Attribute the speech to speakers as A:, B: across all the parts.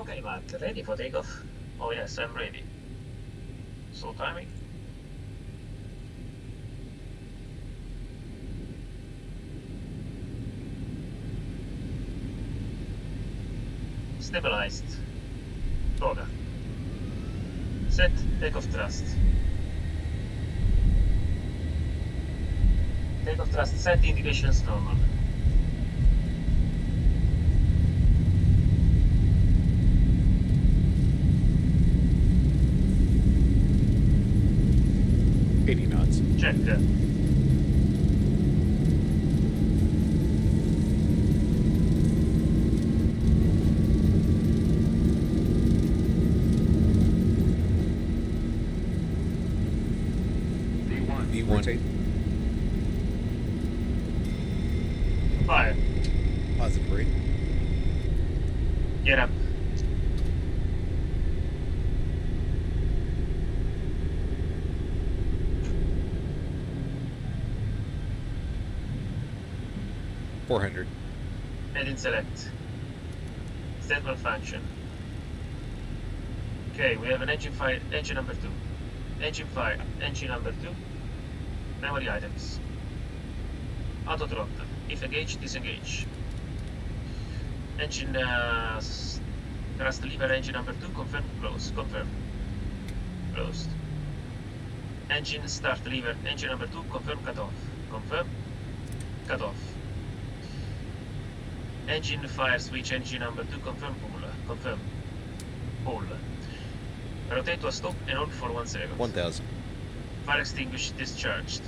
A: Okay, Mark, ready for takeoff? Oh yes, I'm ready. So timing. Stabilized. Droga. Set takeoff thrust. Takeoff thrust set, indications normal. Check.
B: V1. Rotate.
A: Fire.
B: Positive rate.
A: Get up.
B: $400.
A: Engine select. State malfunction. Okay, we have an engine fire, engine number 2. Engine fire, engine number 2. Memory items. Auto throttle. If engaged, disengage. Engine thrust lever, engine number 2, confirm, close, confirm. Closed. Engine start lever, engine number 2, confirm, cut off. Confirm, cut off. Engine fire switch, engine number 2, confirm, pull. Confirm, pull. Rotate to a stop and hold for 1 second.
B: 1000.
A: Fire extinguished, discharged.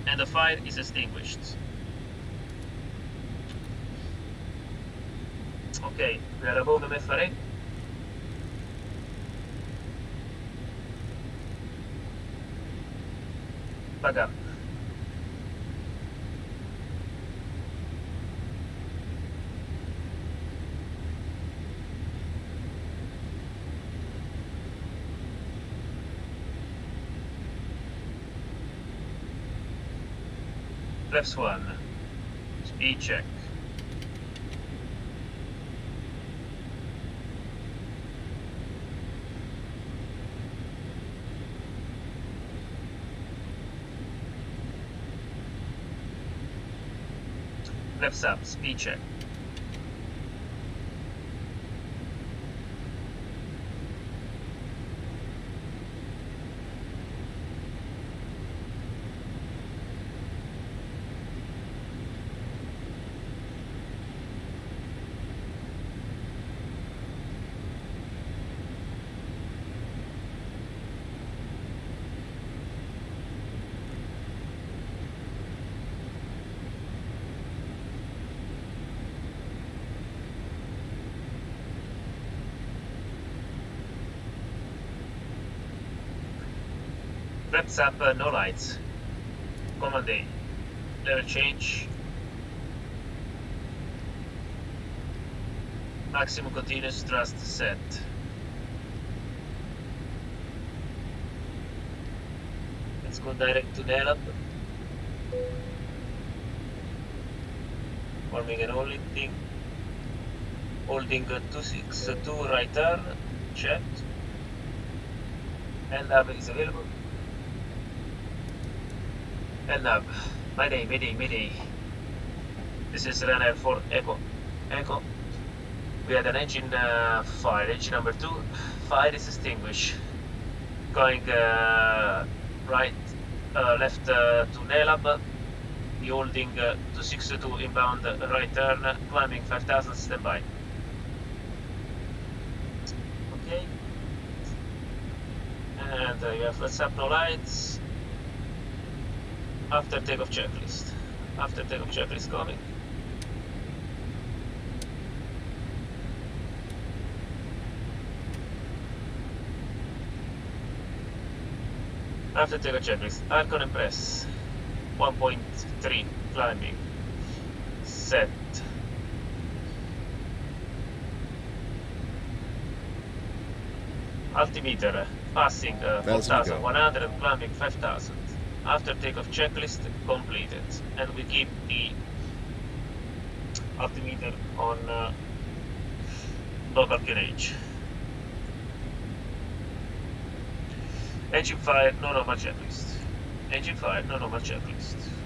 A: And the fire is extinguished. Okay, we are above the MFRA. Back up. Flaps 1. Speed check. Flaps up, speed check. Flaps up, no lights. Command A. Level change. Maximum continuous thrust set. Let's go direct to Nelab. Forming an holding. Holding 262 right turn. Checked. LNAV is available. LNAV. Mayday, mayday, mayday. This is runner for Echo. Echo. We had an engine fire. Engine number 2. Fire is extinguished. Going left to Nelab. We holding 262 inbound right turn. Climbing 5000. Standby. Okay. And you have flaps up, no lights. After takeoff checklist. After takeoff checklist coming. After takeoff checklist. Arcon and press. 1.3 climbing. Set. Altimeter passing 4100 and climbing 5000. After takeoff checklist completed, and we keep the altimeter on Local QNH. Engine fired, no normal checklist. Engine fired, no normal checklist.